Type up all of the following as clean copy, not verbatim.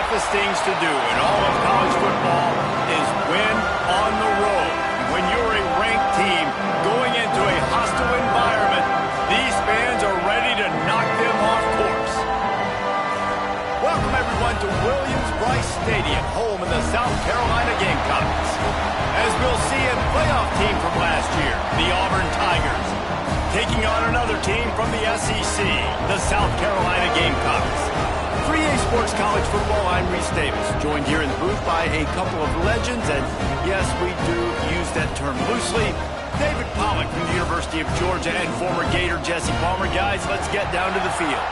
toughest things to do in all of college football is win on the road. When you're a ranked team going into a hostile environment, these fans are ready to knock them off course. Welcome, everyone, to Williams-Brice Stadium, home of the South Carolina Gamecocks. As we'll see, a playoff team from last year, the Auburn Tigers, taking on another team from the SEC, the South Carolina Gamecocks. 3A Sports College Football, I'm Reese Davis, joined here in the booth by a couple of legends, and yes, we do use that term loosely. David Pollack from the University of Georgia and former Gator Jesse Palmer. Guys, let's get down to the field.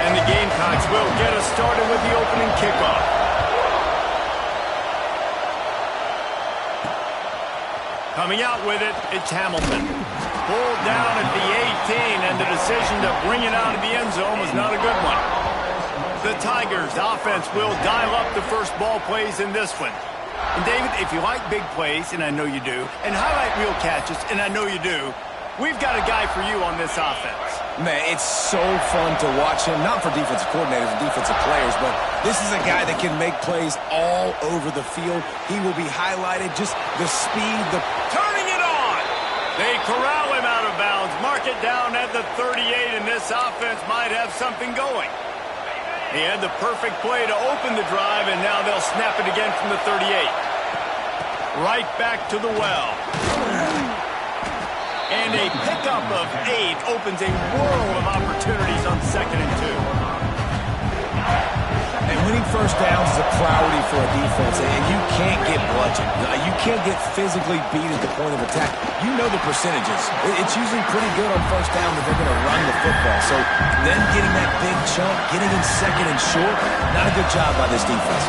And the Gamecocks will get us started with the opening kickoff. Coming out with it, it's Hamilton. Pulled down at the 18, and the decision to bring it out of the end zone was not a good one. The Tigers' offense will dial up the first ball plays in this one. And David, if you like big plays, and I know you do, and highlight reel catches, and I know you do, we've got a guy for you on this offense. Man, it's so fun to watch him, not for defensive coordinators and defensive players, but this is a guy that can make plays all over the field. He will be highlighted, just the speed, the turning it on. They corral him out of bounds, mark it down at the 38, and this offense might have something going. He had the perfect play to open the drive, and now they'll snap it again from the 38. Right back to the well. And a pickup of 8 opens a world of opportunities on 2nd and 2. And winning first downs is a priority for a defense, and you can't get bludgeoned. You can't get physically beat at the point of attack. You know the percentages. It's usually pretty good on first down that they're going to run the football. So then getting that big chunk, getting in 2nd and short, not a good job by this defense.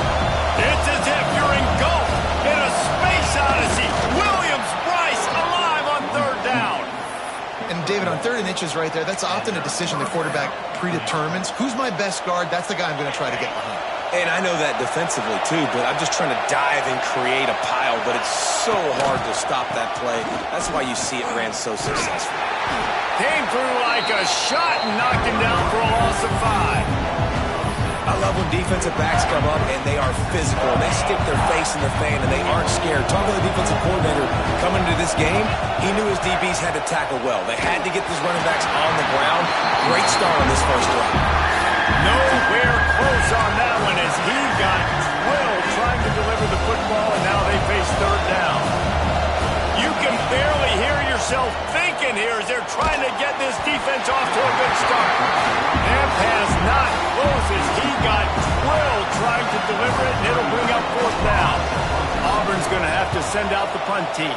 It's as if you're engulfed in a space odyssey. Williams-Brice alive on 3rd down. And David, on 3rd and inches right there, that's often a decision the quarterback predetermines. Who's my best guard? That's the guy I'm going to try to get behind. And I know that defensively, too, but I'm just trying to dive and create a pile, but it's so hard to stop that play. That's why you see it ran so successful. Came through like a shot and knocked him down for a loss of 5. I love when defensive backs come up and they are physical. They stick their face in the fan and they aren't scared. Talking to the defensive coordinator coming into this game, he knew his DBs had to tackle well. They had to get these running backs on the ground. Great start on this first drive. Nowhere close on that one as he got drilled trying to deliver the football, and now they face 3rd down. You can barely hear yourself thinking here as they're trying to get this defense off to a good start. That pass not close as he got drilled trying to deliver it, and it'll bring up 4th down. Auburn's going to have to send out the punt team.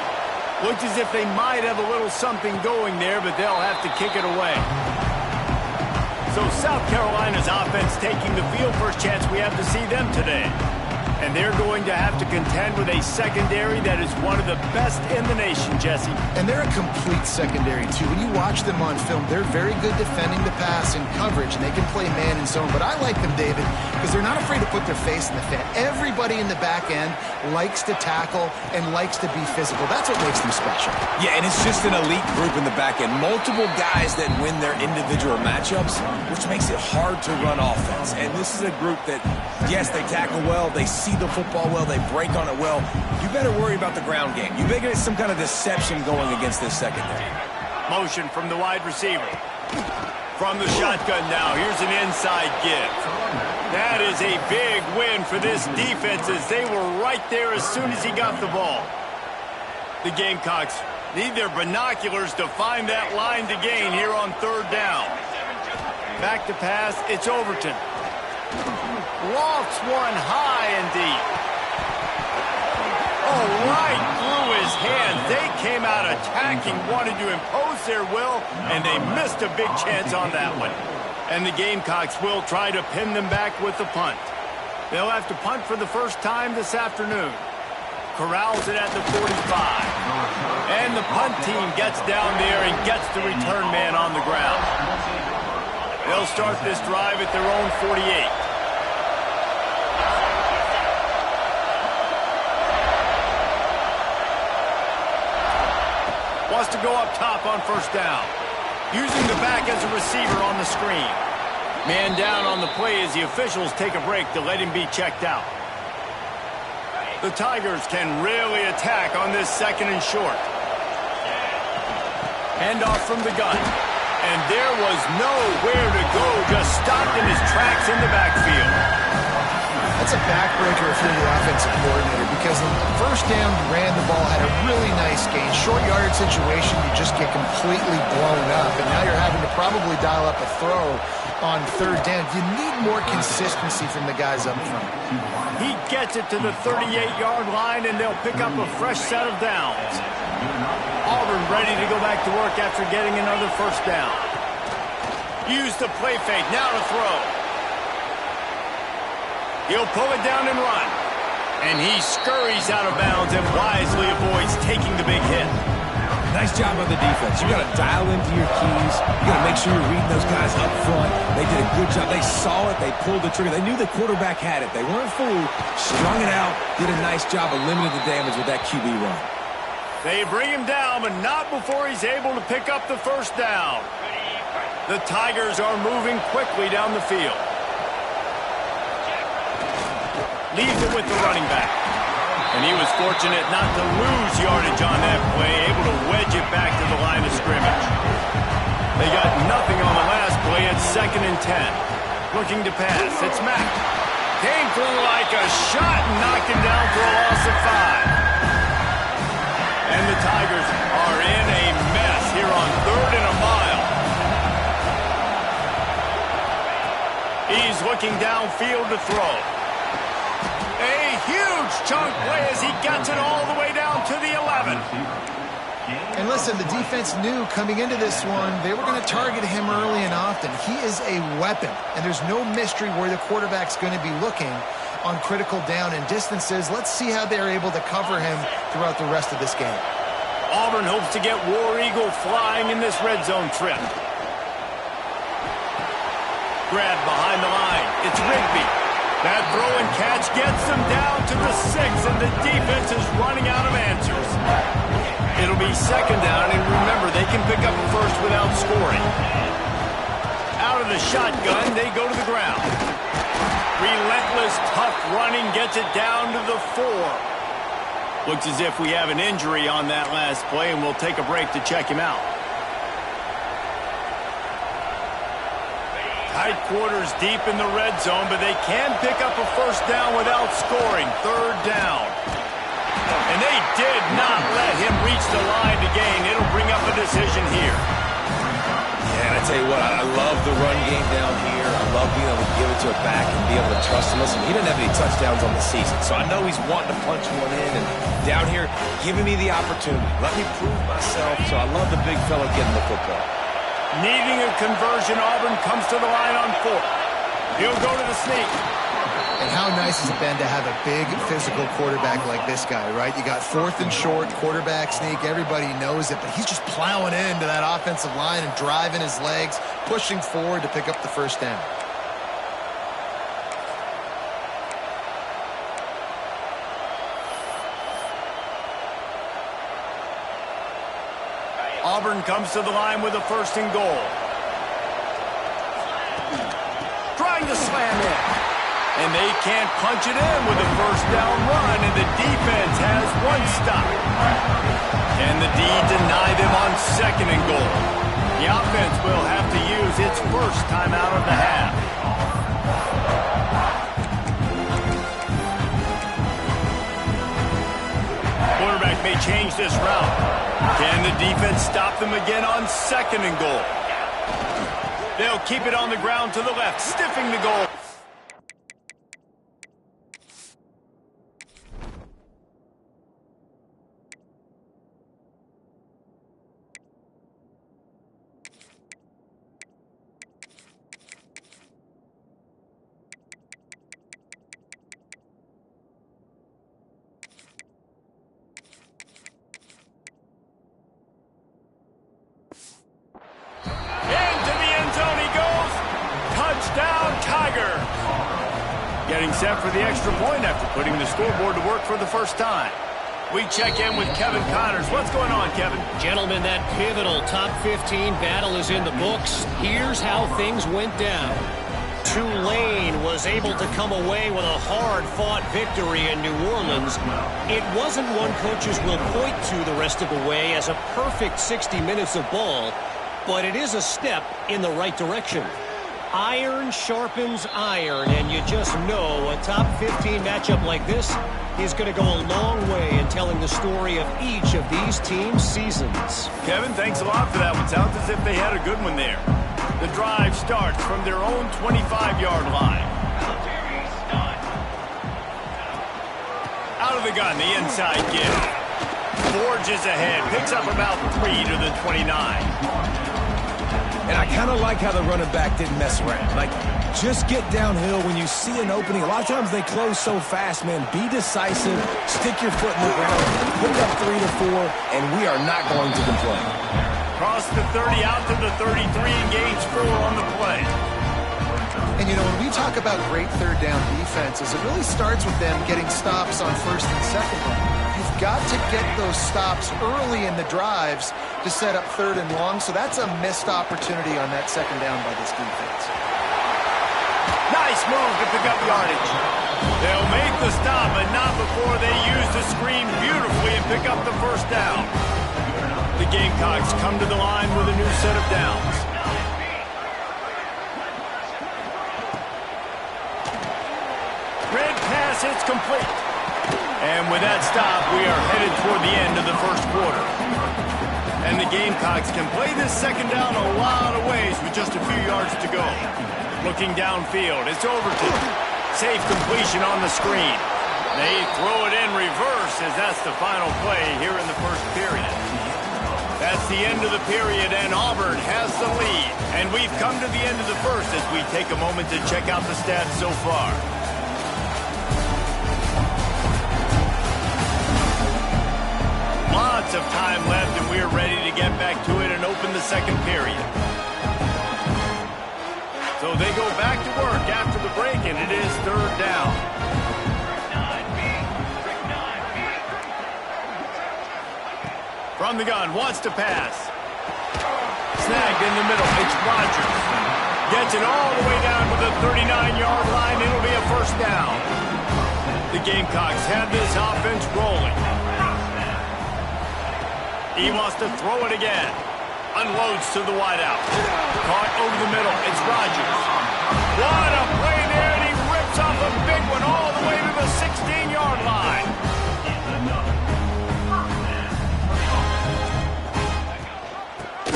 Looks as if they might have a little something going there, but they'll have to kick it away. So South Carolina's offense taking the field. First chance we have to see them today. And they're going to have to contend with a secondary that is one of the best in the nation, Jesse. And they're a complete secondary, too. When you watch them on film, they're very good defending the pass and coverage, and they can play man and zone. But I like them, David, because they're not afraid to put their face in the fan. Everybody in the back end likes to tackle and likes to be physical. That's what makes them special. Yeah, and it's just an elite group in the back end. Multiple guys that win their individual matchups, which makes it hard to run offense. And this is a group that, yes, they tackle well, they see the football well, they break on it well. You better worry about the ground game. You better get some kind of deception going against this secondary. Motion from the wide receiver. From the shotgun now, here's an inside give. That is a big win for this defense as they were right there as soon as he got the ball. The Gamecocks need their binoculars to find that line to gain here on 3rd down. Back to pass, it's Overton. Lofts one high and deep. Oh, right through his hands. They came out attacking, wanted to impose their will, and they missed a big chance on that one. And the Gamecocks will try to pin them back with the punt. They'll have to punt for the first time this afternoon. Corrals it at the 45. And the punt team gets down there and gets the return man on the ground. They'll start this drive at their own 48. Wants to go up top on 1st down. Using the back as a receiver on the screen. Man down on the play as the officials take a break to let him be checked out. The Tigers can really attack on this 2nd and short. Handoff from the gun. And there was nowhere to go, just stopped in his tracks in the backfield. That's a backbreaker if you're the offensive coordinator, because the first down, you ran the ball, had a really nice gain. Short yardage situation, you just get completely blown up, and now you're having to probably dial up a throw on 3rd down. You need more consistency from the guys up front. He gets it to the 38-yard line, and they'll pick up a fresh set of downs. Auburn ready to go back to work after getting another 1st down. Use the play fake, now to throw. He'll pull it down and run. And he scurries out of bounds and wisely avoids taking the big hit. Nice job by the defense. You got to dial into your keys. You got to make sure you're reading those guys up front. They did a good job. They saw it. They pulled the trigger. They knew the quarterback had it. They weren't fooled. Strung it out. Did a nice job of limiting the damage with that QB run. They bring him down, but not before he's able to pick up the 1st down. The Tigers are moving quickly down the field. Leaves it with the running back. And he was fortunate not to lose yardage on that play, able to wedge it back to the line of scrimmage. They got nothing on the last play at 2nd and 10. Looking to pass. It's Mack. Came through like a shot and knocked him down for a loss of 5. And the Tigers are in a mess here on 3rd and a mile. He's looking downfield to throw. A huge chunk play as he gets it all the way down to the 11. And listen, the defense knew coming into this one, they were going to target him early and often. He is a weapon, and there's no mystery where the quarterback's going to be looking on critical down and distances. Let's see how they're able to cover him throughout the rest of this game. Auburn hopes to get War Eagle flying in this red zone trip. Grab behind the line. It's Rigby. That throw and catch gets them down to the 6, and the defense is running out of answers. It'll be 2nd down, and remember, they can pick up a 1st without scoring. Out of the shotgun, they go to the ground. Relentless, tough running gets it down to the 4. Looks as if we have an injury on that last play, and we'll take a break to check him out. Tight quarters deep in the red zone, but they can pick up a 1st down without scoring. 3rd down. And they did not let him reach the line to gain. It'll bring up a decision here. Yeah, and I tell you what, I love the run game down here. I love being able to give it to a back and be able to trust him. Listen, he didn't have any touchdowns on the season, so I know he's wanting to punch one in. And down here, giving me the opportunity. Let me prove myself. So I love the big fella getting the football. Needing a conversion, Auburn comes to the line on 4th. He'll go to the sneak. And how nice has it been to have a big physical quarterback like this guy, right? You got 4th and short, quarterback sneak, everybody knows it, but he's just plowing into that offensive line and driving his legs, pushing forward to pick up the 1st down. Auburn comes to the line with a 1st and goal. Trying to slam in. And they can't punch it in with a 1st down run, and the defense has 1 stop. Can the D deny them on 2nd and goal? The offense will have to use its 1st timeout of the half. Quarterback may change this route. Can the defense stop them again on 2nd and goal? They'll keep it on the ground to the left, stiffing the goal. Getting set for the extra point after putting the scoreboard to work for the 1st time. We check in with Kevin Connors. What's going on, Kevin? Gentlemen, that pivotal top 15 battle is in the books. Here's how things went down. Tulane was able to come away with a hard-fought victory in New Orleans. It wasn't one coaches will point to the rest of the way as a perfect 60 minutes of ball, but it is a step in the right direction. Iron sharpens iron, and you just know a top 15 matchup like this is going to go a long way in telling the story of each of these teams' seasons. Kevin, thanks a lot for that one. Sounds as if they had a good one there. The drive starts from their own 25-yard line. Out of the gun, the inside give. Forges ahead, picks up about 3 to the 29. And I kind of like how the running back didn't mess around. Like, just get downhill when you see an opening. A lot of times they close so fast, man. Be decisive, stick your foot in the ground, put it up 3 to 4, and we are not going to complain. Cross the 30 out to the 33 and gains 4 on the play. And, you know, when we talk about great third down defenses, it really starts with them getting stops on first and second down. You've got to get those stops early in the drives to set up third and long, so that's a missed opportunity on that second down by this defense. Nice move to pick up yardage. They'll make the stop, but not before they use the screen beautifully and pick up the first down. The Gamecocks come to the line with a new set of downs. Red pass hits complete. And with that stop, we are headed toward the end of the first quarter. And the Gamecocks can play this second down a lot of ways with just a few yards to go. Looking downfield, it's Overton. Safe completion on the screen. They throw it in reverse as that's the final play here in the first period. That's the end of the period, and Auburn has the lead. And we've come to the end of the first as we take a moment to check out the stats so far. Lots of time left, and we're ready to get back to it and open the second period. So they go back to work after the break, and it is third down. From the gun, wants to pass. Snagged in the middle, it's Rogers. Gets it all the way down to the 39-yard line. It'll be a first down. The Gamecocks have this offense rolling. He wants to throw it again. Unloads to the wideout. Caught over the middle. It's Rogers. What a play there, and he rips off a big one all the way to the 16-yard line.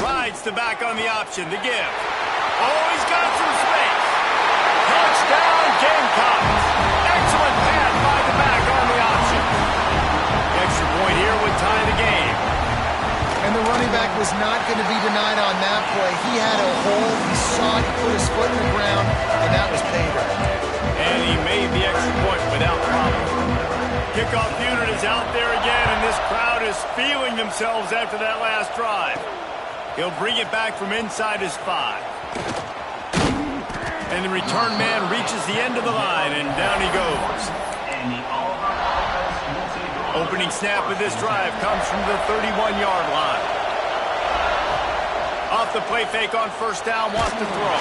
Rides the back on the option. The give. Oh, he's got some space. Touchdown, Gamecocks. Excellent pass by the back on the option. The extra point here would tie the game. And the running back was not going to be denied on that play. He had a hole. He saw it. He put his foot in the ground, and that was payback. And he made the extra point without problem. Kickoff unit is out there again, and this crowd is feeling themselves after that last drive. He'll bring it back from inside his 5. And the return man reaches the end of the line, and down he goes. Opening snap of this drive comes from the 31-yard line. Off the play fake on first down, wants to throw.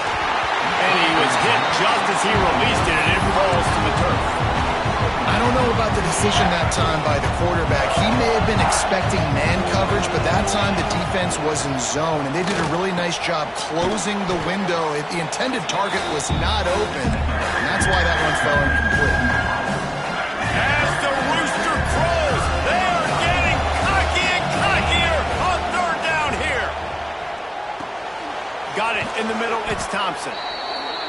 And he was hit just as he released it, and it falls to the turf. I don't know about the decision that time by the quarterback. He may have been expecting man coverage, but that time the defense was in zone, and they did a really nice job closing the window. The intended target was not open, and that's why that one fell incomplete. As the rooster crows, they are getting cocky and cockier on third down here. Got it in the middle, it's Thompson.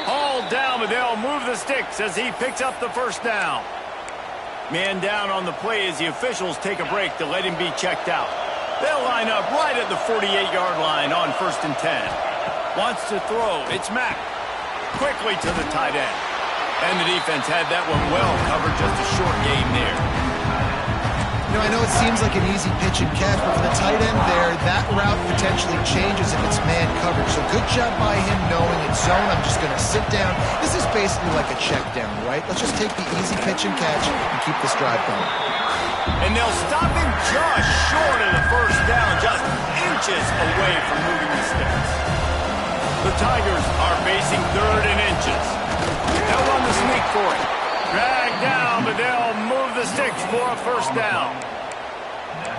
Hauled down, but they'll move the sticks as he picks up the first down. Man down on the play as the officials take a break to let him be checked out. They'll line up right at the 48-yard line on first and 10. Wants to throw, it's Mack. Quickly to the tight end. And the defense had that one well covered, just a short game there. You know, I know it seems like an easy pitch and catch, but for the tight end there, that route potentially changes if it's man coverage. So good job by him knowing it's zone. I'm just going to sit down. This is basically like a check down, right? Let's just take the easy pitch and catch and keep this drive going. And they'll stop him just short of the first down, just inches away from moving the sticks. The Tigers are facing third and inches. for it. Dragged down, but they'll move the sticks for a first down.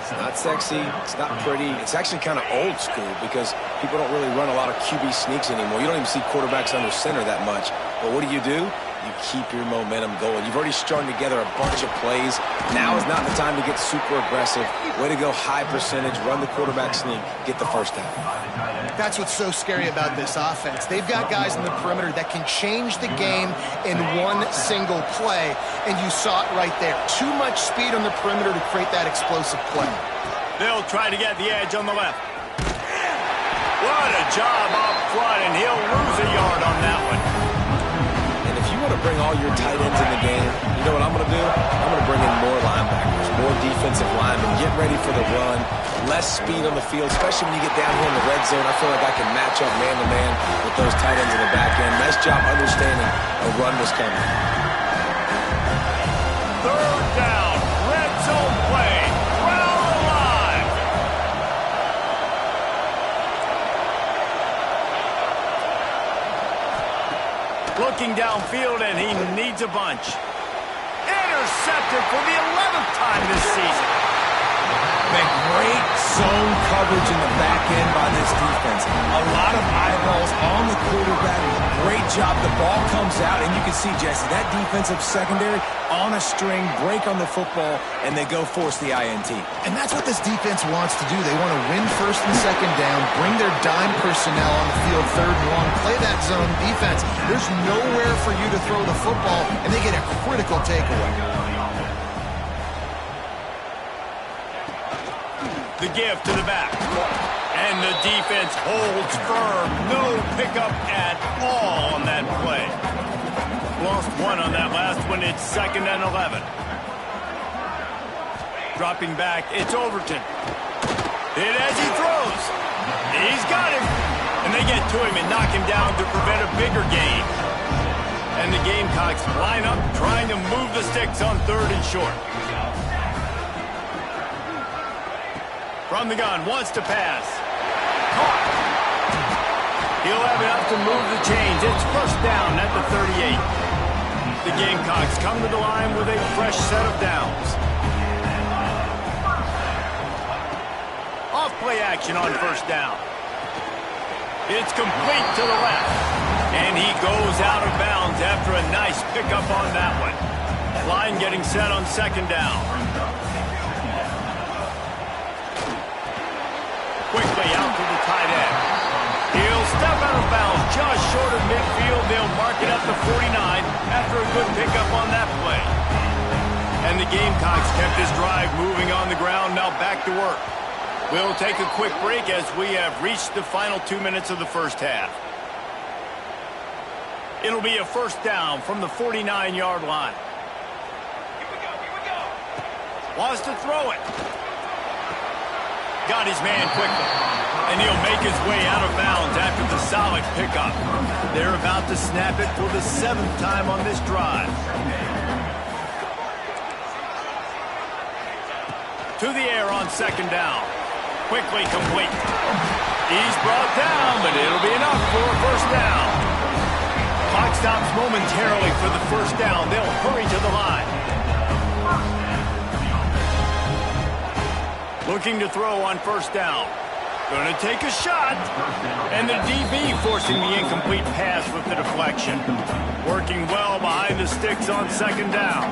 It's not sexy. It's not pretty. It's actually kind of old school because people don't really run a lot of QB sneaks anymore. You don't even see quarterbacks under center that much. But what do? You keep your momentum going. You've already strung together a bunch of plays. Now is not the time to get super aggressive. Way to go high percentage, run the quarterback sneak, get the first down. That's what's so scary about this offense. They've got guys in the perimeter that can change the game in one single play, and you saw it right there. Too much speed on the perimeter to create that explosive play. They'll try to get the edge on the left. What a job up front, and he'll lose a yard on that one. To bring all your tight ends in the game, you know what I'm going to do? I'm going to bring in more linebackers, more defensive linemen, get ready for the run, less speed on the field, especially when you get down here in the red zone. I feel like I can match up man-to-man with those tight ends in the back end. Nice job understanding a run was coming. Third down, red zone play, Brown alive. Looking downfield, and he needs a bunch. Intercepted for the 11th time this season. Man, great zone coverage in the back end by this defense. A lot of eyeballs on the quarterback. Great job. The ball comes out, and you can see, Jesse, that defensive secondary on a string, break on the football, and they go force the INT. And that's what this defense wants to do. They want to win first and second down, bring their dime personnel on the field third and long, play that zone defense. There's nowhere for you to throw the football, and they get a critical takeaway. The give to the back. And the defense holds firm. No pickup at all on that play. Lost one on that last one. It's 2nd and 11. Dropping back, it's Overton. Hit as he throws. He's got him. And they get to him and knock him down to prevent a bigger gain. And the Gamecocks line up trying to move the sticks on 3rd and short. From the gun, wants to pass. Caught. He'll have enough to move the chains. It's first down at the 38. The Gamecocks come to the line with a fresh set of downs. Off play action on first down. It's complete to the left. And he goes out of bounds after a nice pickup on that one. Line getting set on 2nd down. Quickly out to the tight end. He'll step out of bounds just short of midfield. They'll mark it at the 49 after a good pickup on that play. And the Gamecocks kept this drive moving on the ground. Now back to work. We'll take a quick break as we have reached the final 2 minutes of the first half. It'll be a first down from the 49-yard line. Here we go. Wants to throw it. Got his man quickly. And he'll make his way out of bounds after the solid pickup. They're about to snap it for the 7th time on this drive. To the air on 2nd down. Quickly complete. He's brought down, but it'll be enough for a first down. Clock stops momentarily for the first down. They'll hurry to the line. Looking to throw on first down. Going to take a shot. And the DB forcing the incomplete pass with the deflection. Working well behind the sticks on 2nd down.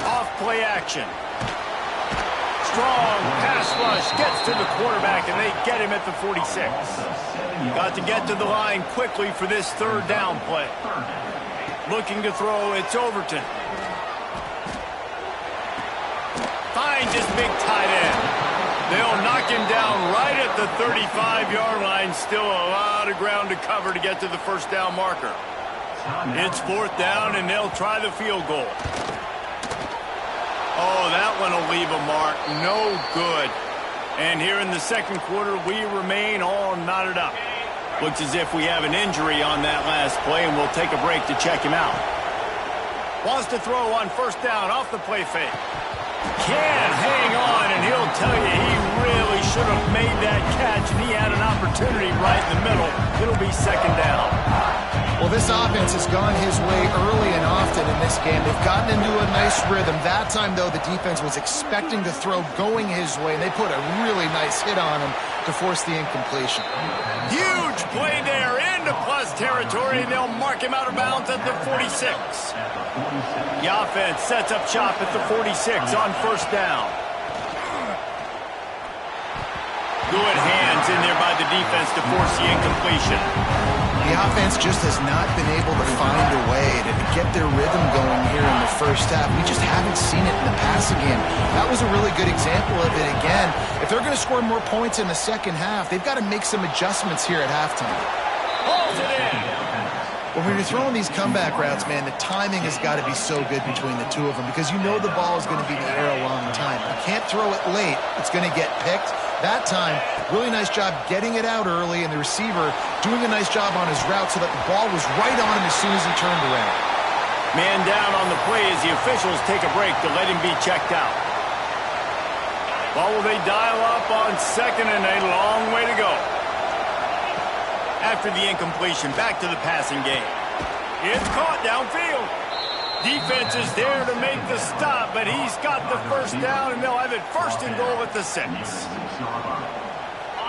Off play action. Strong pass rush gets to the quarterback, and they get him at the 46. Got to get to the line quickly for this 3rd down play. Looking to throw, it's Overton. Finds his big tight end. They'll knock him down right at the 35-yard line. Still a lot of ground to cover to get to the first down marker. It's 4th down, and they'll try the field goal. Oh, that one will leave a mark. No good. And here in the 2nd quarter, we remain all knotted up. Looks as if we have an injury on that last play, and we'll take a break to check him out. Wants to throw on first down off the play fake. Can't hang on, and he'll tell you he really should have made that catch, and he had an opportunity right in the middle. It'll be second down. Well, this offense has gone his way early and often in this game. They've gotten into a nice rhythm. That time, though, the defense was expecting to throw going his way, and they put a really nice hit on him to force the incompletion. Huge play there into plus territory, and they'll mark him out of bounds at the 46. The offense sets up shop at the 46 on first down. Good hands in there by the defense to force the incompletion. The offense just has not been able to find a way to get their rhythm going here in the first half. We just haven't seen it in the passing game. That was a really good example of it again. If they're going to score more points in the second half, they've got to make some adjustments here at halftime. Holds it in. When you're throwing these comeback routes, man, the timing has got to be so good between the two of them because you know the ball is going to be in the air a long time. You can't throw it late. It's going to get picked. That time, really nice job getting it out early, and the receiver doing a nice job on his route so that the ball was right on him as soon as he turned around. Man down on the play as the officials take a break to let him be checked out. Ball will they dial up on second and a long way to go. After the incompletion, back to the passing game. It's caught downfield. Defense is there to make the stop, but he's got the first down, and they'll have it first and goal at the 6.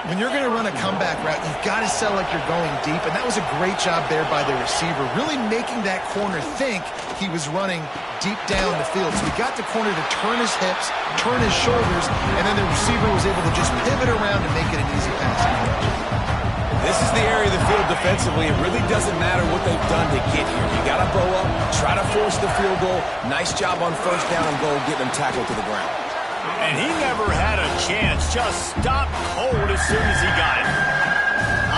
When you're going to run a comeback route, you've got to sell like you're going deep, and that was a great job there by the receiver, really making that corner think he was running deep down the field. So he got the corner to turn his hips, turn his shoulders, and then the receiver was able to just pivot around and make it an easy passing catch. This is the area of the field defensively. It really doesn't matter what they've done to get here. You got to blow up, try to force the field goal. Nice job on first down and goal, getting them tackled to the ground. And he never had a chance. Just stopped cold as soon as he got it.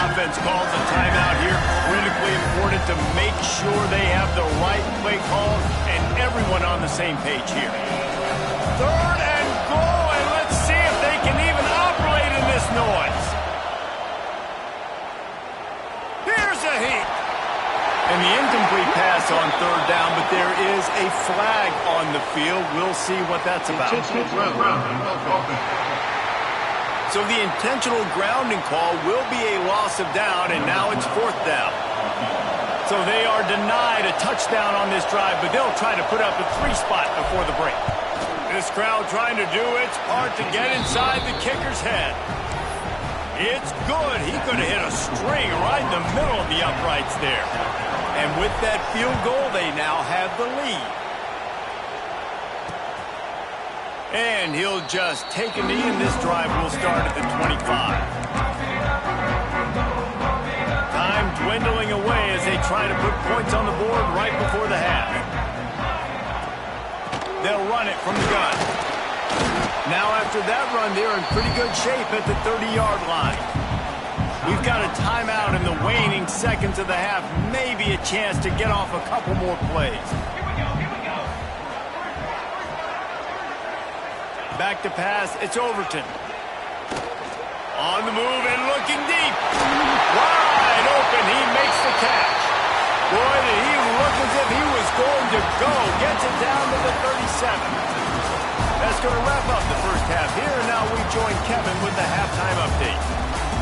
Offense calls a timeout here. Critically important to make sure they have the right play call and everyone on the same page here. Third and goal, and let's see if they can even operate in this noise. Here's a heat. And the incomplete pass on third down, but there is a flag on the field. We'll see what that's about. So the intentional grounding call will be a loss of down, and now it's fourth down. So they are denied a touchdown on this drive, but they'll try to put up a 3 spot before the break. This crowd trying to do its part to get inside the kicker's head. It's good. He could have hit a string right in the middle of the uprights there. And with that field goal, they now have the lead. And he'll just take a knee, and this drive will start at the 25. Time dwindling away as they try to put points on the board right before the half. They'll run it from the gun. Now after that run, they're in pretty good shape at the 30-yard line. We've got a timeout in the waning seconds of the half. Maybe a chance to get off a couple more plays. Back to pass. It's Overton. On the move and looking deep. Wide open. He makes the catch. Boy, did he look as if he was going to go. Gets it down to the 37. That's going to wrap up the first half here. And now we join Kevin with the halftime update.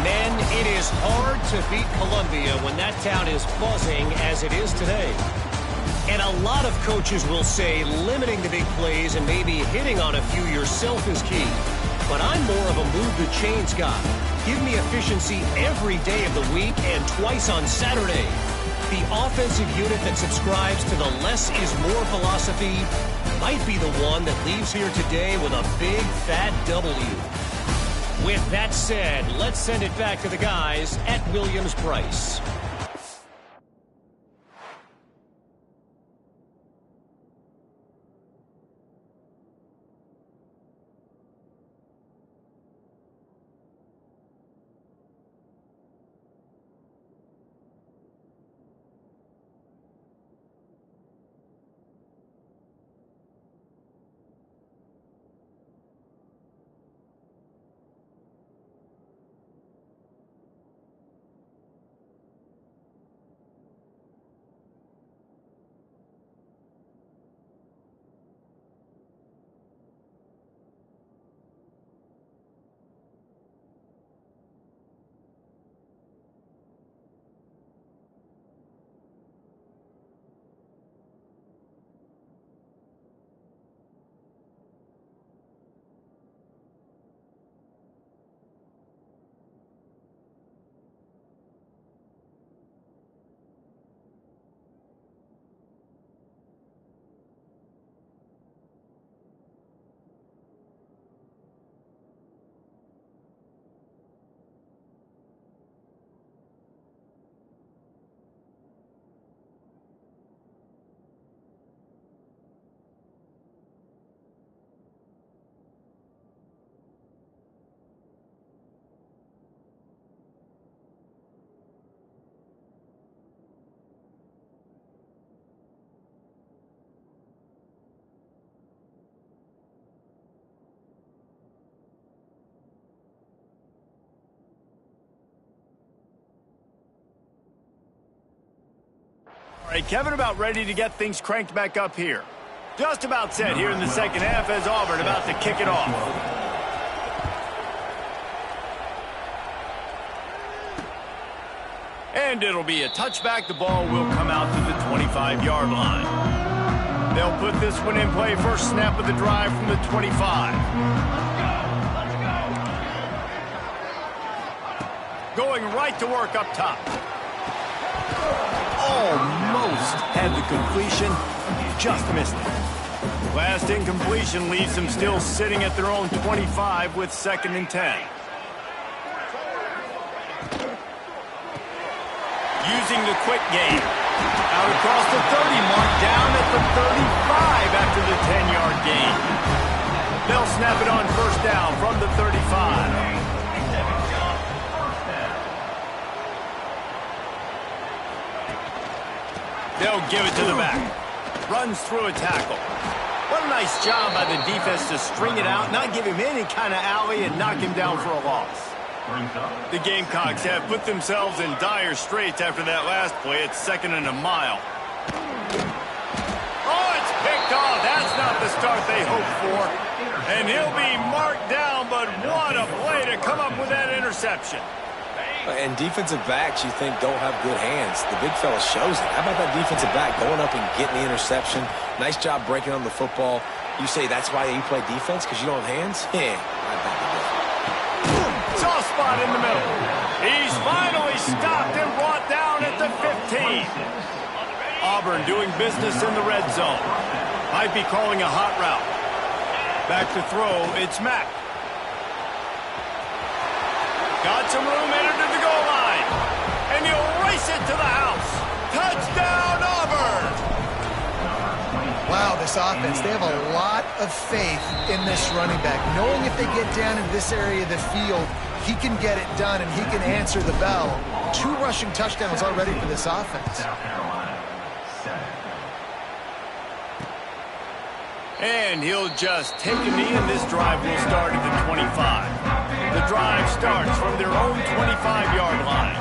Men, it is hard to beat Columbia when that town is buzzing as it is today. And a lot of coaches will say limiting the big plays and maybe hitting on a few yourself is key. But I'm more of a move the chains guy. Give me efficiency every day of the week and twice on Saturday. The offensive unit that subscribes to the less is more philosophy might be the one that leaves here today with a big fat W. With that said, let's send it back to the guys at Williams-Brice. All right, Kevin, about ready to get things cranked back up here. Just about set here in the second half as Auburn about to kick it off. And it'll be a touchback. The ball will come out to the 25-yard line. They'll put this one in play. First snap of the drive from the 25. Going right to work up top. Almost had the completion. Just missed it. Last incompletion leaves them still sitting at their own 25 with 2nd and 10. Using the quick game. Out across the 30 mark, down at the 35 after the 10-yard gain. They'll snap it on first down from the 35. They'll give it to the back. Runs through a tackle. What a nice job by the defense to string it out, not give him any kind of alley, and knock him down for a loss. The Gamecocks have put themselves in dire straits after that last play. It's 2nd and a mile. Oh, it's picked off. That's not the start they hoped for. And he'll be marked down, but what a play to come up with that interception. And defensive backs, you think, don't have good hands. The big fella shows it. How about that defensive back going up and getting the interception? Nice job breaking on the football. You say that's why you play defense, because you don't have hands? Yeah, I bet you do. Soft spot in the middle. He's finally stopped and brought down at the 15. Auburn doing business in the red zone. Might be calling a hot route. Back to throw, it's Mack. Got some room, entered to the goal line. And he'll race it to the house. Touchdown, Auburn! Wow, this offense, they have a lot of faith in this running back. Knowing if they get down in this area of the field, he can get it done and he can answer the bell. 2 rushing touchdowns already for this offense. And he'll just take a knee, and this drive will start at the 25. The drive starts from their own 25-yard line.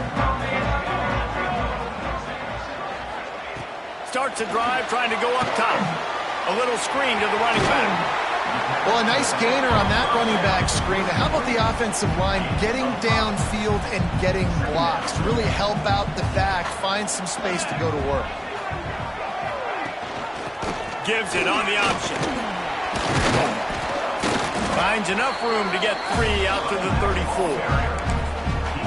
Starts a drive trying to go up top. A little screen to the running back. Well, a nice gainer on that running back screen. How about the offensive line getting downfield and getting blocks to really help out the back, find some space to go to work. Gives it on the option. Finds enough room to get 3 out to the 34.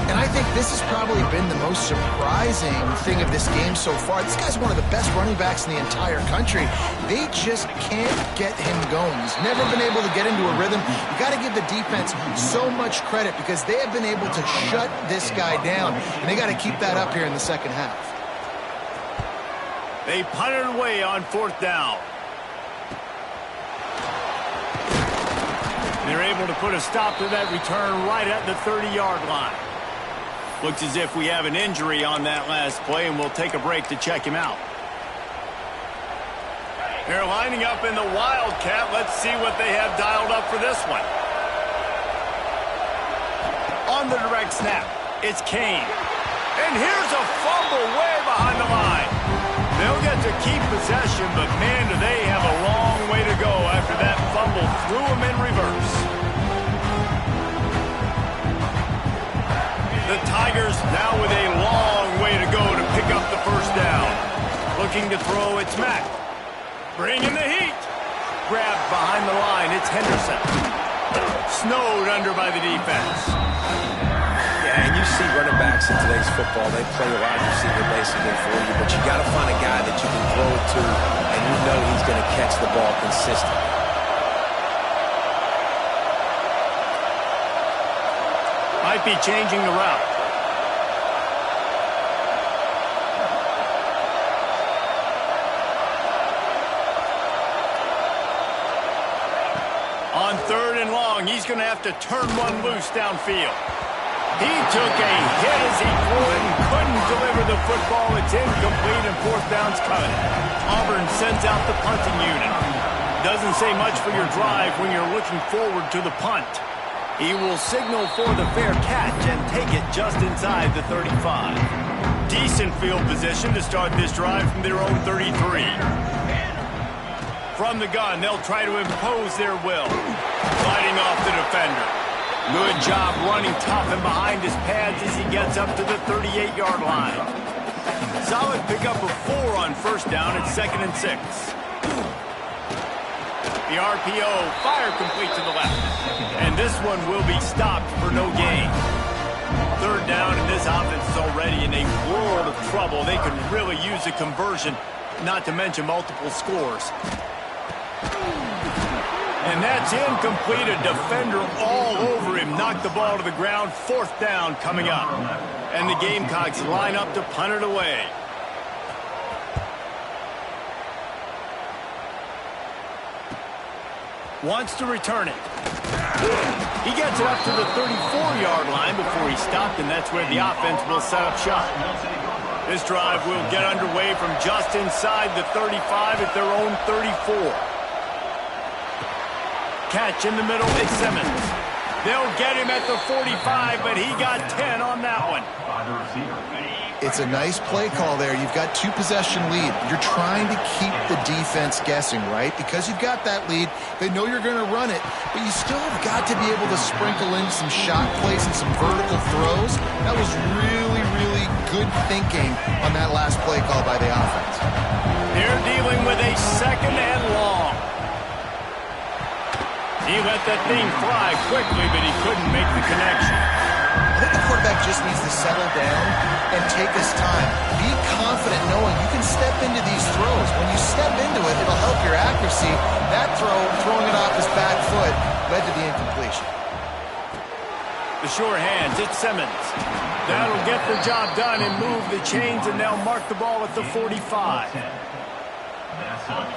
And I think this has probably been the most surprising thing of this game so far. This guy's one of the best running backs in the entire country. They just can't get him going. He's never been able to get into a rhythm. You got to give the defense so much credit because they have been able to shut this guy down. And they got to keep that up here in the second half. They punted away on 4th down. They're able to put a stop to that return right at the 30-yard line. Looks as if we have an injury on that last play, and we'll take a break to check him out. They're lining up in the Wildcat. Let's see what they have dialed up for this one. On the direct snap, it's Kane. And here's a fumble way behind the line. They'll get to keep possession, but man, do they have a long way to go after that fumble threw them in reverse. The Tigers now with a long way to go to pick up the first down. Looking to throw, it's Mack. Bringing the heat. Grabbed behind the line, it's Henderson. Snowed under by the defense. Yeah, and you see running backs in today's football, they play a wide receiver basically for you, but you got to find a guy that you can throw it to, and you know he's going to catch the ball consistently. Might be changing the route. On 3rd and long, he's going to have to turn one loose downfield. He took a hit as he threw it and couldn't deliver the football. It's incomplete and 4th down's coming. Auburn sends out the punting unit. Doesn't say much for your drive when you're looking forward to the punt. He will signal for the fair catch and take it just inside the 35. decent field position to start this drive from their own 33. From the gun, they'll try to impose their will. Fighting off the defender. Good job running tough and behind his pads as he gets up to the 38-yard line. Solid pickup of 4 on first down at 2nd and 6. The RPO, fire complete to the left. And this one will be stopped for no gain. 3rd down, and this offense is already in a world of trouble. They could really use a conversion, not to mention multiple scores. And that's incomplete. A defender all over him. Knocked the ball to the ground. 4th down coming up. And the Gamecocks line up to punt it away. Wants to return it. He gets it up to the 34-yard line before he stopped, and that's where the offense will set up shop. This drive will get underway from just inside the 35 at their own 34. Catch in the middle, it's Simmons. They'll get him at the 45, but he got 10 on that one. It's a nice play call there. You've got 2-possession lead. You're trying to keep the defense guessing, right? Because you've got that lead, they know you're going to run it, but you still have got to be able to sprinkle in some shot plays and some vertical throws. That was really, really good thinking on that last play call by the offense. They're dealing with a 2nd and long. He let that thing fly quickly, but he couldn't make the connection. I think the quarterback just needs to settle down and take his time. Be confident knowing you can step into these throws. When you step into it, it'll help your accuracy. That throw, throwing it off his back foot, led to the incompletion. The sure hands, it's Simmons. That'll get the job done and move the chains, and they'll mark the ball at the 45.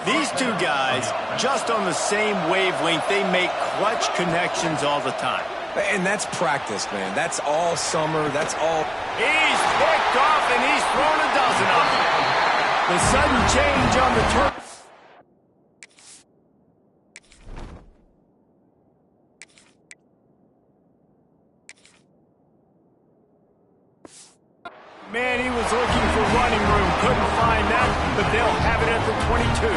These two guys, just on the same wavelength, they make clutch connections all the time. And that's practice, man. That's all summer. That's all. He's picked off, and he's thrown a dozen of them. The sudden change on the turn. Man, he was looking for running room. Couldn't find that, but they'll have it at the 22.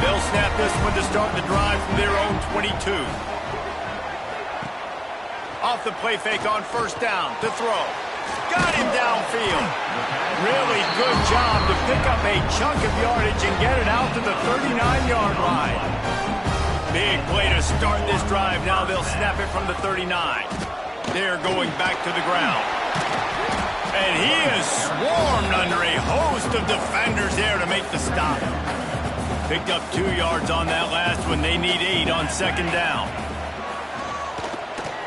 They'll snap this one to start the drive from their own 22. Off the play fake on first down to throw. Got him downfield. Really good job to pick up a chunk of yardage and get it out to the 39-yard line. Big play to start this drive. Now they'll snap it from the 39. They're going back to the ground. And he is swarmed under a host of defenders there to make the stop. Picked up 2 yards on that last one. They need 8 on 2nd down.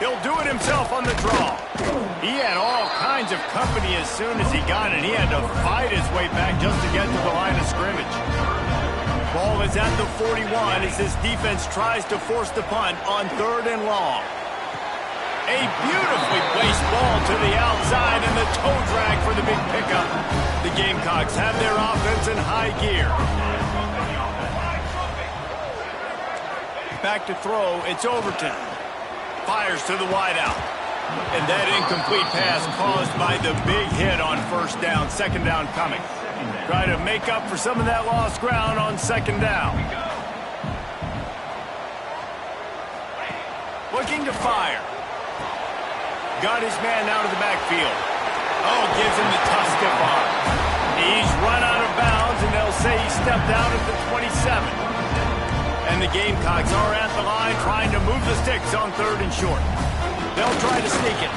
He'll do it himself on the draw. He had all kinds of company as soon as he got it. He had to fight his way back just to get to the line of scrimmage. Ball is at the 41 as this defense tries to force the punt on 3rd and long. A beautifully placed ball to the outside and the toe drag for the big pickup. The Gamecocks have their offense in high gear. Back to throw, it's Overton. Fires to the wideout. And that incomplete pass caused by the big hit on first down. 2nd down coming. Try to make up for some of that lost ground on 2nd down. Looking to fire. Got his man out of the backfield. Oh, gives him the tough stiff arm. He's run out of bounds, and they'll say he stepped out at the 27. And the Gamecocks are at the line trying to move the sticks on 3rd and short. They'll try to sneak it.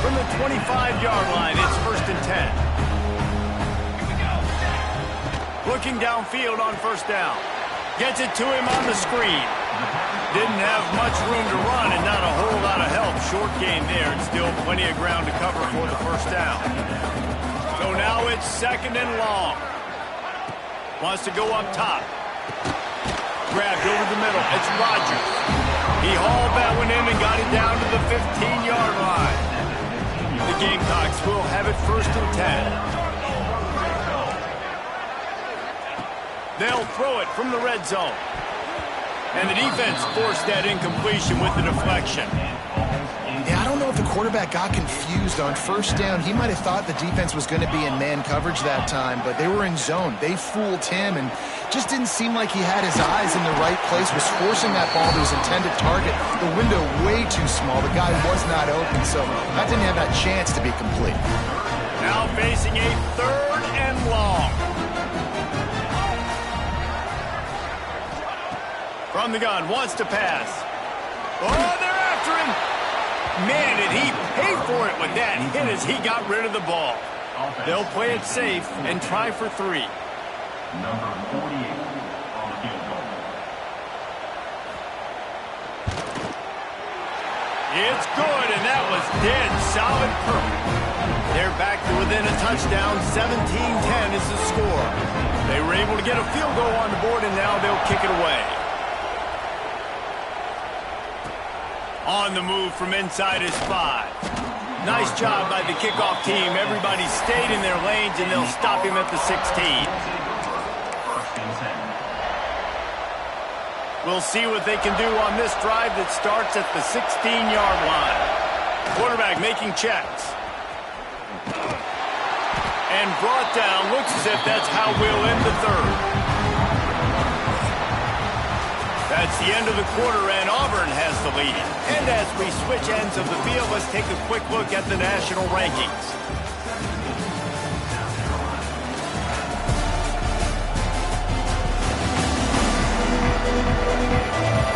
From the 25-yard line, it's 1st and 10. Looking downfield on first down. Gets it to him on the screen. Didn't have much room to run and not a whole lot of help. Short gain there and still plenty of ground to cover for the first down. So now it's 2nd and long. Wants to go up top. Grabbed over the middle. It's Rogers. He hauled that one in and got it down to the 15-yard line. The Gamecocks will have it 1st and 10. They'll throw it from the red zone. And the defense forced that incompletion with the deflection. if the quarterback got confused on first down. He might have thought the defense was going to be in man coverage that time, but they were in zone. They fooled him and just didn't seem like he had his eyes in the right place, was forcing that ball to his intended target. The window way too small. The guy was not open, so that didn't have that chance to be complete. Now facing a 3rd and long. From the gun, wants to pass. Oh, they're after him. Man, did he pay for it with that hit as he got rid of the ball. They'll play it safe and try for 3. Number 48 on the field goal. It's good, and that was dead solid perfect. They're back to within a touchdown. 17-10 is the score. They were able to get a field goal on the board, and now they'll kick it away. On the move from inside his 5. Nice job by the kickoff team. Everybody stayed in their lanes, and they'll stop him at the 16. We'll see what they can do on this drive that starts at the 16-yard line. Quarterback making checks. And brought down. Looks as if that's how we'll end the 3rd. That's the end of the quarter, and Auburn has the lead. And as we switch ends of the field, let's take a quick look at the national rankings.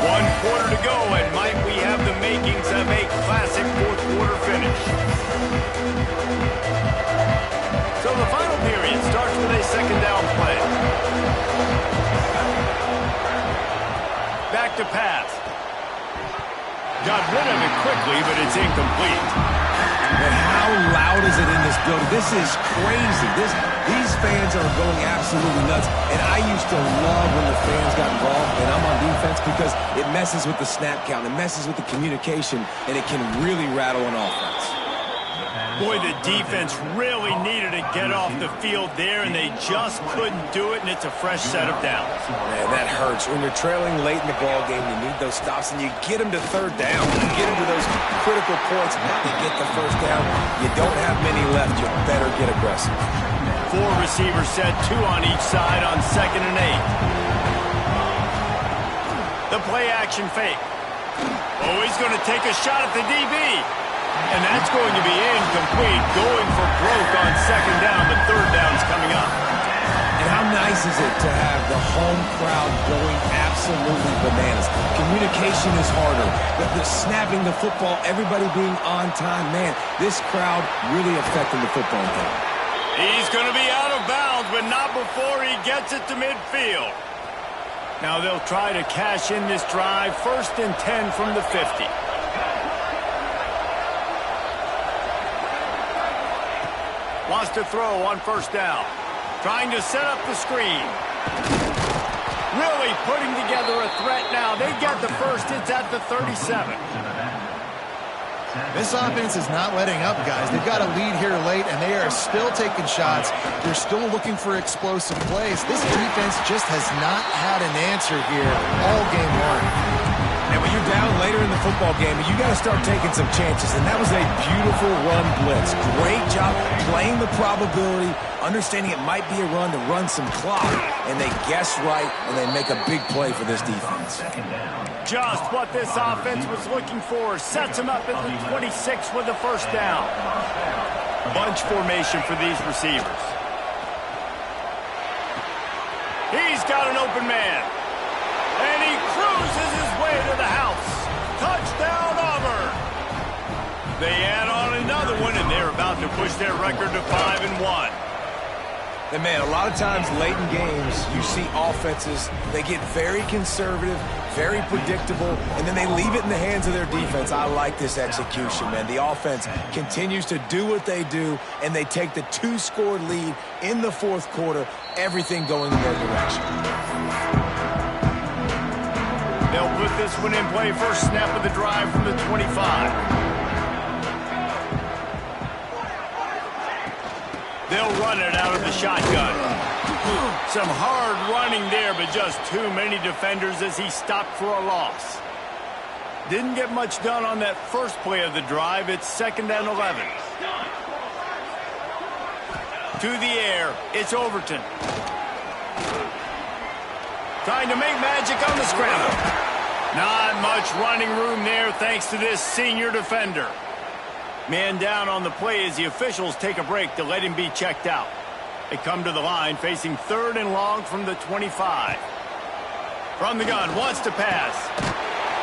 One quarter to go, and might we have the makings of a classic 4th quarter finish. So the final period starts with a 2nd down play. Back to pass. Got rid of it quickly, but it's incomplete. But how loud is it in this building? This is crazy. These fans are going absolutely nuts. And I used to love when the fans got involved, and I'm on defense, because it messes with the snap count, it messes with the communication, and it can really rattle an offense. Boy, the defense really needed to get off the field there, and they just couldn't do it, and it's a fresh set of downs. Man, that hurts. When you're trailing late in the ball game, you need those stops, and you get them to 3rd down. You get them to those critical points, to get the 1st down. You don't have many left. You better get aggressive. 4 receivers set, 2 on each side on 2nd and 8. The play action fake. Oh, he's going to take a shot at the DB. And that's going to be incomplete. Going for broke on 2nd down, but 3rd down's coming up. And how nice is it to have the home crowd going absolutely bananas? Communication is harder. The snapping the football, everybody being on time. Man, this crowd really affecting the football game. He's going to be out of bounds, but not before he gets it to midfield. Now they'll try to cash in this drive. 1st and 10 from the 50. Wants to throw on 1st down. Trying to set up the screen. Really putting together a threat now. They get the 1st. It's at the 37. This offense is not letting up, guys. They've got a lead here late, and they are still taking shots. They're still looking for explosive plays. This defense just has not had an answer here all game long. And when you're down later in the football game, you got to start taking some chances. And that was a beautiful run blitz. Great job playing the probability, understanding it might be a run to run some clock. And they guess right, and they make a big play for this defense. Just what this offense was looking for. Sets him up at the 26 with the 1st down. Bunch formation for these receivers. He's got an open man. And he cruises his way to the house. Touchdown, Auburn. They add on another one, and they're about to push their record to 5-1. And man, a lot of times late in games, you see offenses, they get very conservative, very predictable, and then they leave it in the hands of their defense. I like this execution, man. The offense continues to do what they do, and they take the 2-score lead in the 4th quarter, everything going in their direction. They'll put this one in play. 1st snap of the drive from the 25. They'll run it out of the shotgun. Some hard running there, but just too many defenders as he stopped for a loss. Didn't get much done on that first play of the drive. It's 2nd and 11. To the air, it's Overton. Trying to make magic on the scramble. Not much running room there thanks to this senior defender. Man down on the play as the officials take a break to let him be checked out. They come to the line facing 3rd and long from the 25. From the gun, wants to pass.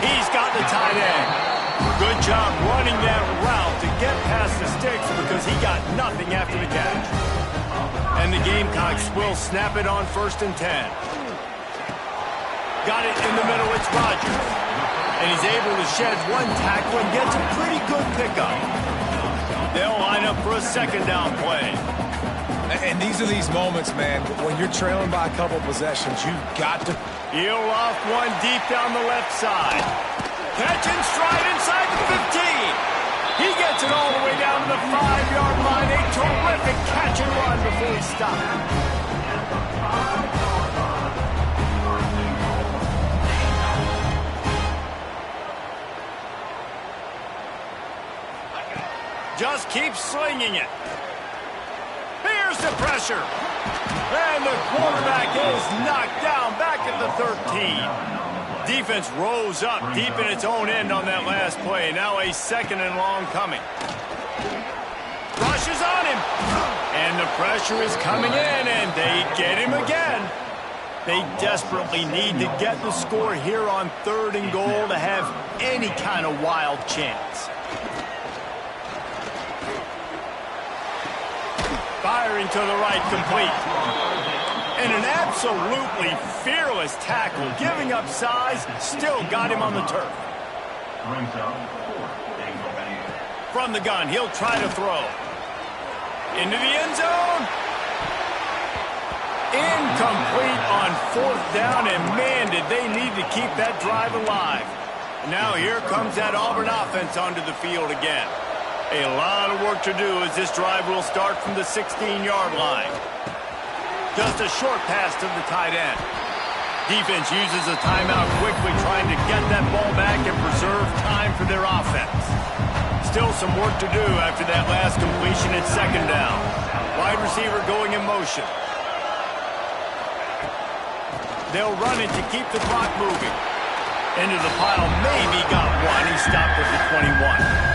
He's got the tight end. Good job running that route to get past the sticks because he got nothing after the catch. And the Gamecocks will snap it on 1st and 10. Got it in the middle, it's Rogers. And he's able to shed one tackle and gets a pretty good pickup. They'll line up for a 2nd down play. And these are these moments, man, when you're trailing by a couple possessions, you've got to... He'll off one deep down the left side. Catch and stride inside the 15. He gets it all the way down to the 5-yard line. A terrific catch and run before he stopped. Just keep slinging it. Here's the pressure. And the quarterback is knocked down back at the 13. Defense rose up deep in its own end on that last play. Now a 2nd and long coming. Rushes on him. And the pressure is coming in, and they get him again. They desperately need to get the score here on 3rd and goal to have any kind of wild chance. Firing to the right, complete. And an absolutely fearless tackle, giving up size, still got him on the turf. From the gun, he'll try to throw. Into the end zone. Incomplete on 4th down, and man, did they need to keep that drive alive. Now here comes that Auburn offense onto the field again. A lot of work to do as this drive will start from the 16-yard line. Just a short pass to the tight end. Defense uses a timeout quickly, trying to get that ball back and preserve time for their offense. Still some work to do after that last completion at 2nd down. Wide receiver going in motion. They'll run it to keep the clock moving. Into the pile, maybe got one. He stopped at the 21.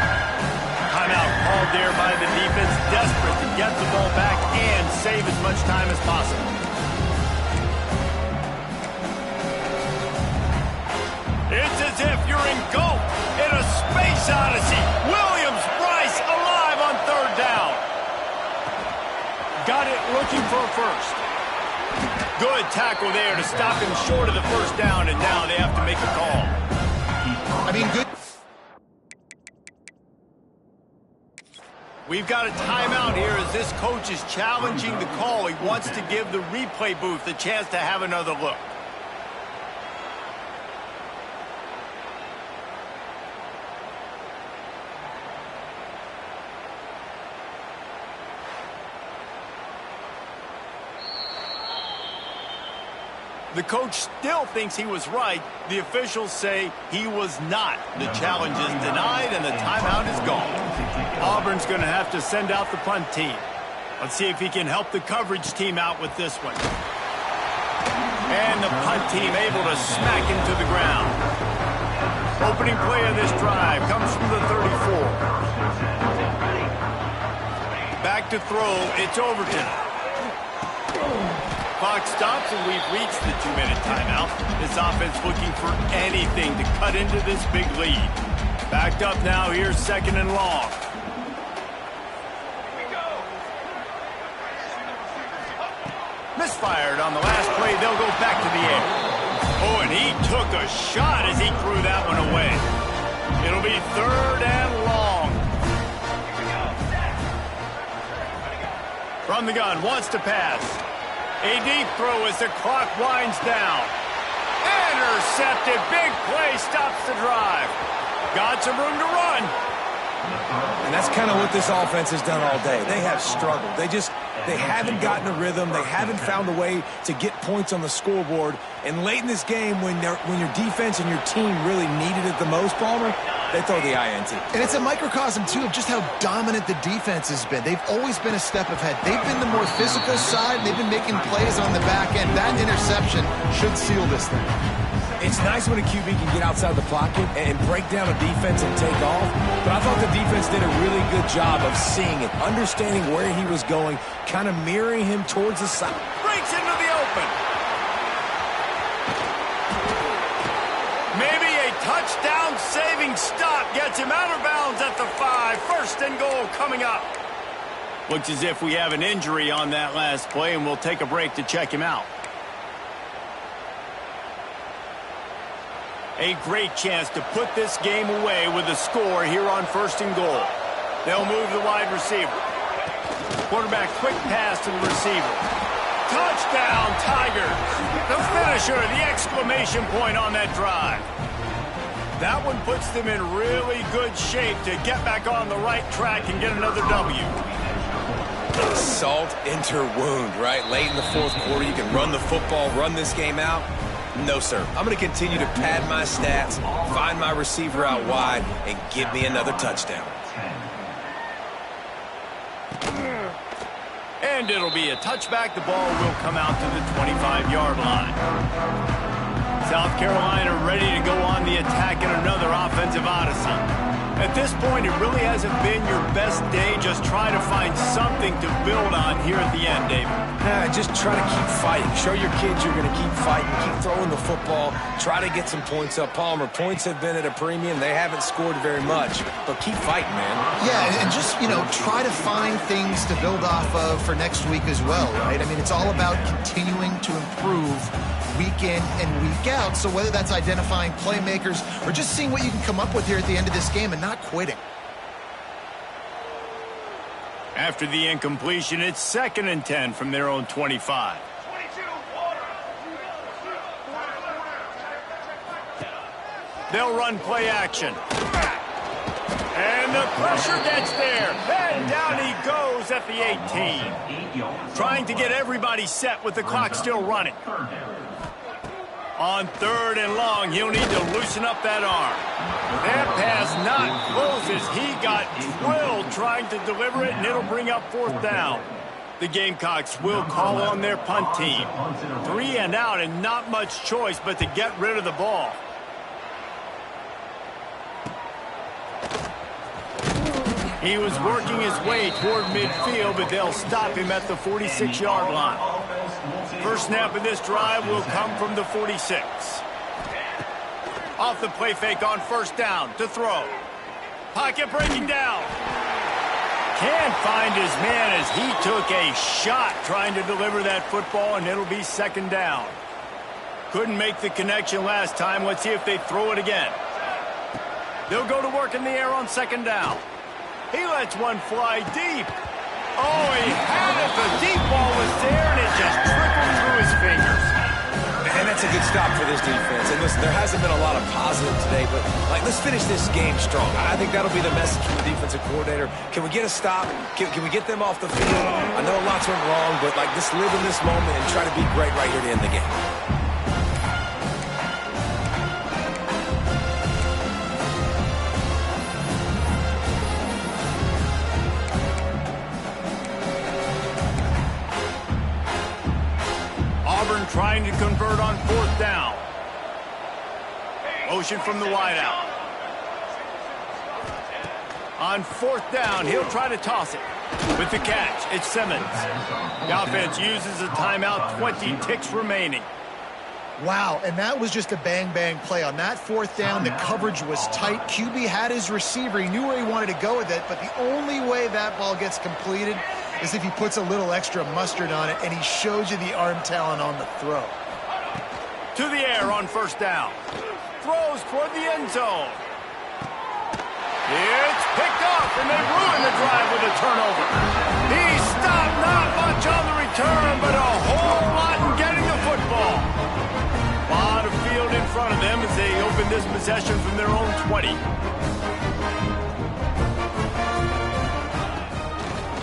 Timeout called there by the defense, desperate to get the ball back and save as much time as possible. It's as if you're engulfed in a space odyssey. Williams-Brice alive on 3rd down. Got it looking for a first. Good tackle there to stop him short of the 1st down, and now they have to make a call. Good. We've got a timeout here as this coach is challenging the call. He wants to give the replay booth a chance to have another look. The coach still thinks he was right. The officials say he was not. The challenge is denied and the timeout is gone. Auburn's going to have to send out the punt team. Let's see if he can help the coverage team out with this one. And the punt team able to smack him to the ground. Opening play of this drive comes from the 34. Back to throw, it's Overton. Clock stops and we've reached the 2-minute timeout. This offense looking for anything to cut into this big lead. Backed up now, here's 2nd and long. Misfired on the last play, they'll go back to the air. Oh, and he took a shot as he threw that one away. It'll be 3rd and long. From the gun, wants to pass. A deep throw as the clock winds down. Intercepted. Big play stops the drive. Got some room to run. And that's kind of what this offense has done all day. They have struggled. They haven't gotten a rhythm. They haven't found a way to get points on the scoreboard. And late in this game, when your defense and your team really needed it the most, Palmer, they throw the INT. And it's a microcosm, too, of just how dominant the defense has been. They've always been a step ahead. They've been the more physical side. They've been making plays on the back end. That interception should seal this thing. It's nice when a QB can get outside the pocket and break down a defense and take off, but I thought the defense did a really good job of seeing it, understanding where he was going, kind of mirroring him towards the side. Breaks into the open. Maybe a touchdown-saving stop gets him out of bounds at the 5. First and goal coming up. Looks as if we have an injury on that last play, and we'll take a break to check him out. A great chance to put this game away with a score here on first and goal. They'll move the wide receiver. Quarterback quick pass to the receiver. Touchdown, Tigers. The finisher, the exclamation point on that drive. That one puts them in really good shape to get back on the right track and get another W. Salt into wound, right? Late in the fourth quarter, you can run the football, run this game out. No, sir. I'm going to continue to pad my stats, find my receiver out wide, and give me another touchdown. And it'll be a touchback. The ball will come out to the 25-yard line. South Carolina ready to go on the attack in another offensive odyssey. At this point, it really hasn't been your best day. Just try to find something to build on here at the end, David. Just try to keep fighting. Show your kids you're going to keep fighting. Keep throwing the football. Try to get some points up. Palmer, points have been at a premium. They haven't scored very much, but keep fighting, man. Yeah, and just, try to find things to build off of for next week as well, right? I mean, it's all about continuing to improve week in and week out. So whether that's identifying playmakers or just seeing what you can come up with here at the end of this game and not quitting. After the incompletion, it's 2nd and 10 from their own 25. They'll run play action. And the pressure gets there. And down he goes at the 18. Trying to get everybody set with the clock still running. On 3rd and long, he'll need to loosen up that arm. That pass not close as he got drilled trying to deliver it, and it'll bring up 4th down. The Gamecocks will call on their punt team. 3 and out and not much choice but to get rid of the ball. He was working his way toward midfield, but they'll stop him at the 46-yard line. First snap of this drive will come from the 46. Off the play fake on 1st down to throw. Pocket breaking down. Can't find his man as he took a shot trying to deliver that football, and it'll be 2nd down. Couldn't make the connection last time. Let's see if they throw it again. They'll go to work in the air on 2nd down. He lets one fly deep. Oh, he had it. The deep ball was there, and it just trickled through his fingers. And that's a good stop for this defense. And listen, there hasn't been a lot of positive today, but, let's finish this game strong. I think that'll be the message from the defensive coordinator. Can we get a stop? Can we get them off the field? I know lots went wrong, but, just live in this moment and try to be great right here to end the game. Trying to convert on 4th down. Motion from the wideout. On 4th down, he'll try to toss it. With the catch, it's Simmons. The offense uses a timeout, 20 ticks remaining. Wow, and that was just a bang-bang play. On that 4th down, the coverage was tight. QB had his receiver. He knew where he wanted to go with it, but the only way that ball gets completed is if he puts a little extra mustard on it, and he shows you the arm talent on the throw. To the air on 1st down. Throws toward the end zone. It's picked off, and they ruin the drive with a turnover. He stopped not much on the return, but a whole lot in getting the football. A lot of field in front of them as they open this possession from their own 20.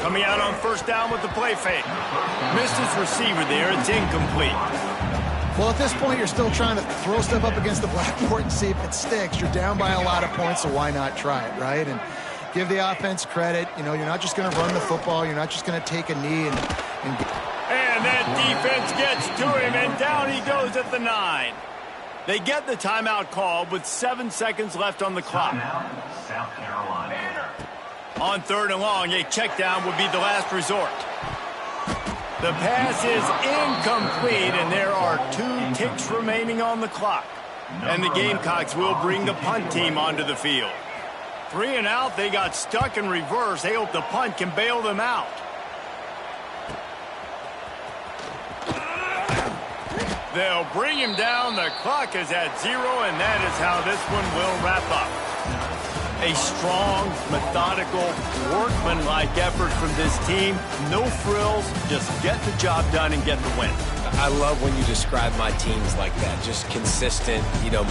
Coming out on first down with the play fake. Missed his receiver there. It's incomplete. Well, at this point, you're still trying to throw stuff up against the blackboard and see if it sticks. You're down by a lot of points, so why not try it, right? And give the offense credit. You know, you're not just going to run the football. You're not just going to take a knee and that defense gets to him, and down he goes at the 9. They get the timeout called with 7 seconds left on the clock. South Carolina. On 3rd and long, a check down would be the last resort. The pass is incomplete, and there are 2 ticks remaining on the clock. And the Gamecocks will bring the punt team onto the field. 3 and out, they got stuck in reverse. They hope the punt can bail them out. They'll bring him down. The clock is at 0, and that is how this one will wrap up. A strong, methodical, workmanlike effort from this team. No frills, just get the job done and get the win. I love when you describe my teams like that. Just consistent, methodical.